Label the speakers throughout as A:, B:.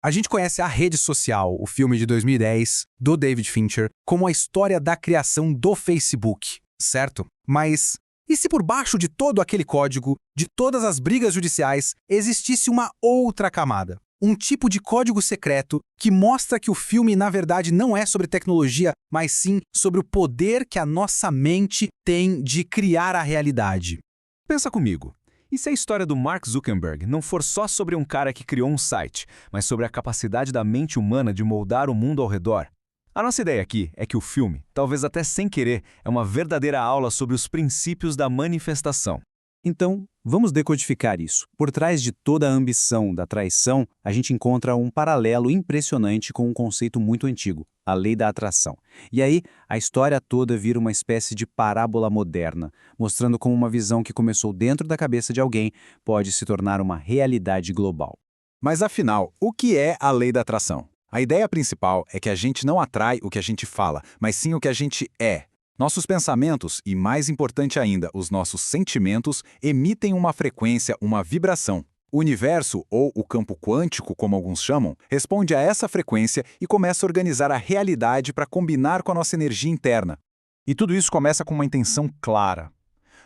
A: A gente conhece A Rede Social, o filme de 2010, do David Fincher, como a história da criação do Facebook, certo? Mas e se por baixo de todo aquele código, de todas as brigas judiciais, existisse uma outra camada? Um tipo de código secreto que mostra que o filme, na verdade, não é sobre tecnologia, mas sim sobre o poder que a nossa mente tem de criar a realidade.
B: Pensa comigo. E se a história do Mark Zuckerberg não for só sobre um cara que criou um site, mas sobre a capacidade da mente humana de moldar o mundo ao redor? A nossa ideia aqui é que o filme, talvez até sem querer, é uma verdadeira aula sobre os princípios da manifestação.
C: Então, vamos decodificar isso. Por trás de toda a ambição da traição, a gente encontra um paralelo impressionante com um conceito muito antigo, a lei da atração. E aí, a história toda vira uma espécie de parábola moderna, mostrando como uma visão que começou dentro da cabeça de alguém pode se tornar uma realidade global.
D: Mas afinal, o que é a lei da atração? A ideia principal é que a gente não atrai o que a gente fala, mas sim o que a gente é. Nossos pensamentos, e mais importante ainda, os nossos sentimentos, emitem uma frequência, uma vibração. O universo, ou o campo quântico, como alguns chamam, responde a essa frequência e começa a organizar a realidade para combinar com a nossa energia interna. E tudo isso começa com uma intenção clara.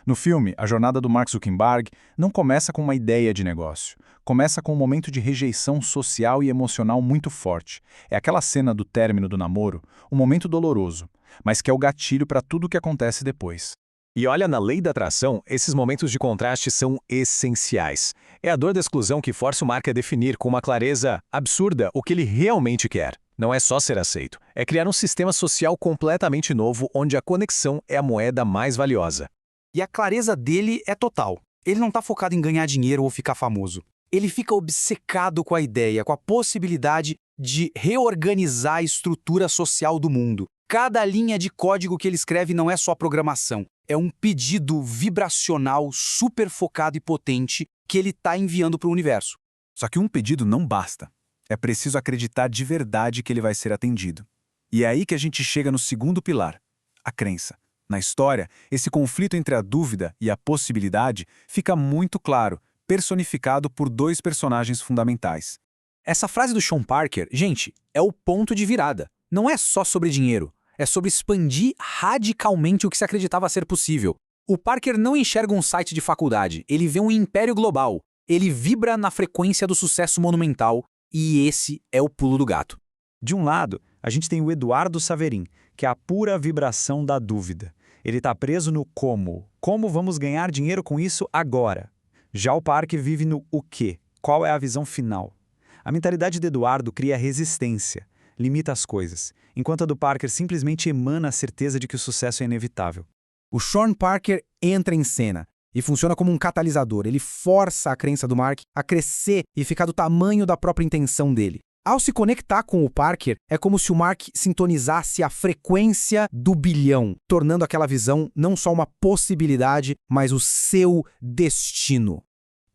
D: No filme, a jornada do Mark Zuckerberg não começa com uma ideia de negócio. Começa com um momento de rejeição social e emocional muito forte. É aquela cena do término do namoro, um momento doloroso, mas que é o gatilho para tudo o que acontece depois.
E: E olha, na lei da atração, esses momentos de contraste são essenciais. É a dor da exclusão que força o Mark a definir com uma clareza absurda o que ele realmente quer. Não é só ser aceito, é criar um sistema social completamente novo onde a conexão é a moeda mais valiosa.
A: E a clareza dele é total. Ele não está focado em ganhar dinheiro ou ficar famoso. Ele fica obcecado com a ideia, com a possibilidade de reorganizar a estrutura social do mundo. Cada linha de código que ele escreve não é só programação. É um pedido vibracional super focado e potente que ele está enviando para o universo.
D: Só que um pedido não basta. É preciso acreditar de verdade que ele vai ser atendido. E é aí que a gente chega no segundo pilar, a crença. Na história, esse conflito entre a dúvida e a possibilidade fica muito claro, personificado por dois personagens fundamentais.
A: Essa frase do Sean Parker, gente, é o ponto de virada. Não é só sobre dinheiro, é sobre expandir radicalmente o que se acreditava ser possível. O Parker não enxerga um site de faculdade, ele vê um império global. Ele vibra na frequência do sucesso monumental e esse é o pulo do gato.
F: De um lado, a gente tem o Eduardo Saverin, que é a pura vibração da dúvida. Ele está preso no como. Como vamos ganhar dinheiro com isso agora? Já o Parker vive no o quê? Qual é a visão final? A mentalidade de Eduardo cria resistência, limita as coisas, enquanto a do Parker simplesmente emana a certeza de que o sucesso é inevitável.
A: O Sean Parker entra em cena e funciona como um catalisador. Ele força a crença do Mark a crescer e ficar do tamanho da própria intenção dele. Ao se conectar com o Parker, é como se o Mark sintonizasse a frequência do bilhão, tornando aquela visão não só uma possibilidade, mas o seu destino.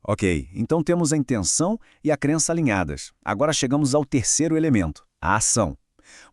D: Ok, então temos a intenção e a crença alinhadas. Agora chegamos ao terceiro elemento, a ação.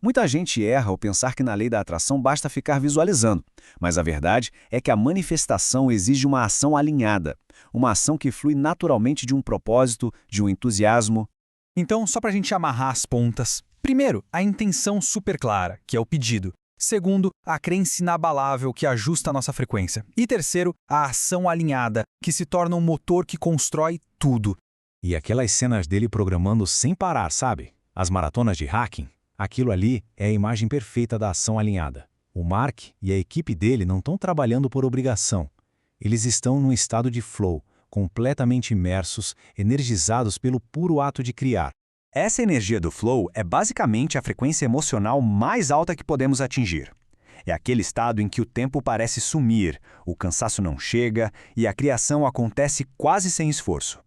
D: Muita gente erra ao pensar que na lei da atração basta ficar visualizando, mas a verdade é que a manifestação exige uma ação alinhada, uma ação que flui naturalmente de um propósito, de um entusiasmo.
A: Então, só para a gente amarrar as pontas. Primeiro, a intenção super clara, que é o pedido. Segundo, a crença inabalável, que ajusta a nossa frequência. E terceiro, a ação alinhada, que se torna um motor que constrói tudo.
G: E aquelas cenas dele programando sem parar, sabe? As maratonas de hacking. Aquilo ali é a imagem perfeita da ação alinhada. O Mark e a equipe dele não estão trabalhando por obrigação. Eles estão num estado de flow, completamente imersos, energizados pelo puro ato de criar.
B: Essa energia do flow é basicamente a frequência emocional mais alta que podemos atingir. É aquele estado em que o tempo parece sumir, o cansaço não chega e a criação acontece quase sem esforço.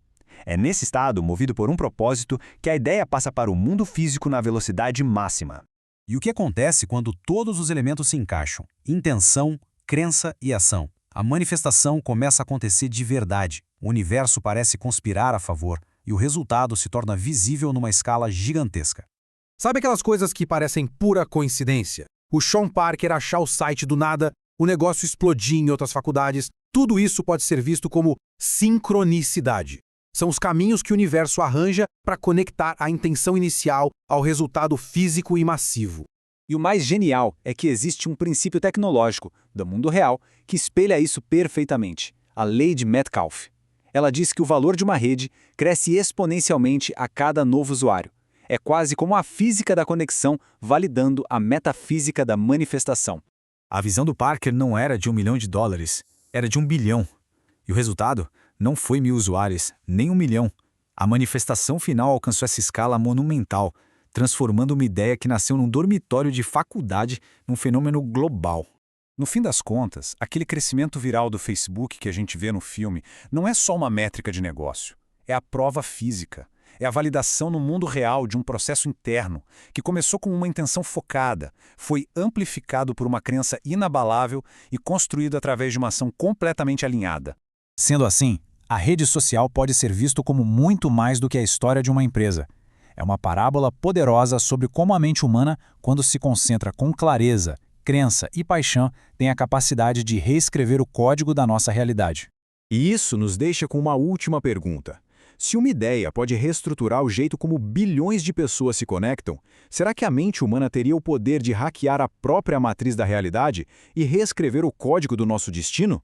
B: É nesse estado, movido por um propósito, que a ideia passa para o mundo físico na velocidade máxima.
G: E o que acontece quando todos os elementos se encaixam? Intenção, crença e ação. A manifestação começa a acontecer de verdade. O universo parece conspirar a favor e o resultado se torna visível numa escala gigantesca.
A: Sabe aquelas coisas que parecem pura coincidência? O Sean Parker achar o site do nada, o negócio explodir em outras faculdades, tudo isso pode ser visto como sincronicidade. São os caminhos que o universo arranja para conectar a intenção inicial ao resultado físico e massivo.
C: E o mais genial é que existe um princípio tecnológico, do mundo real, que espelha isso perfeitamente: a lei de Metcalfe. Ela diz que o valor de uma rede cresce exponencialmente a cada novo usuário. É quase como a física da conexão validando a metafísica da manifestação.
B: A visão do Parker não era de $1 milhão, era de 1 bilhão. E o resultado não foi 1.000 usuários, nem 1 milhão. A manifestação final alcançou essa escala monumental, transformando uma ideia que nasceu num dormitório de faculdade num fenômeno global. No fim das contas, aquele crescimento viral do Facebook que a gente vê no filme não é só uma métrica de negócio. É a prova física. É a validação no mundo real de um processo interno que começou com uma intenção focada, foi amplificado por uma crença inabalável e construído através de uma ação completamente alinhada. Sendo assim, a rede social pode ser visto como muito mais do que a história de uma empresa. É uma parábola poderosa sobre como a mente humana, quando se concentra com clareza, crença e paixão, tem a capacidade de reescrever o código da nossa realidade.
D: E isso nos deixa com uma última pergunta. Se uma ideia pode reestruturar o jeito como bilhões de pessoas se conectam, será que a mente humana teria o poder de hackear a própria matriz da realidade e reescrever o código do nosso destino?